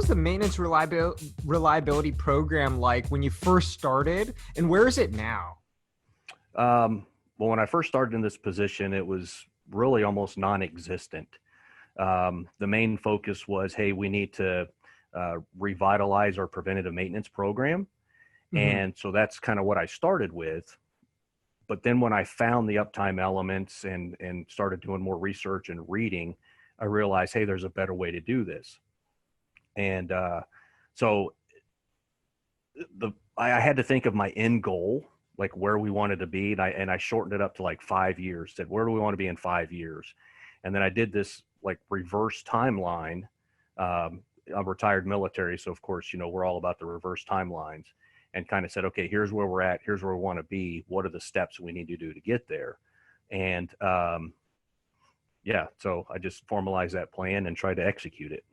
was the maintenance reliability program like when you first started, and where is it now? Well, when I first started in this position, it was really almost non-existent. The main focus was, hey, we need to revitalize our preventative maintenance program. And so that's kind of what I started with. But then when I found the uptime elements and started doing more research and reading, I realized, hey, there's a better way to do this. And so I had to think of my end goal, like where we wanted to be. And I shortened it up to like 5 years, said, where do we want to be in 5 years? And then I did this like reverse timeline. I'm retired military. So of course, we're all about the reverse timelines, and kind of said, okay, here's where we're at. Here's where we want to be. What are the steps we need to do to get there? And yeah, so I just formalized that plan and tried to execute it.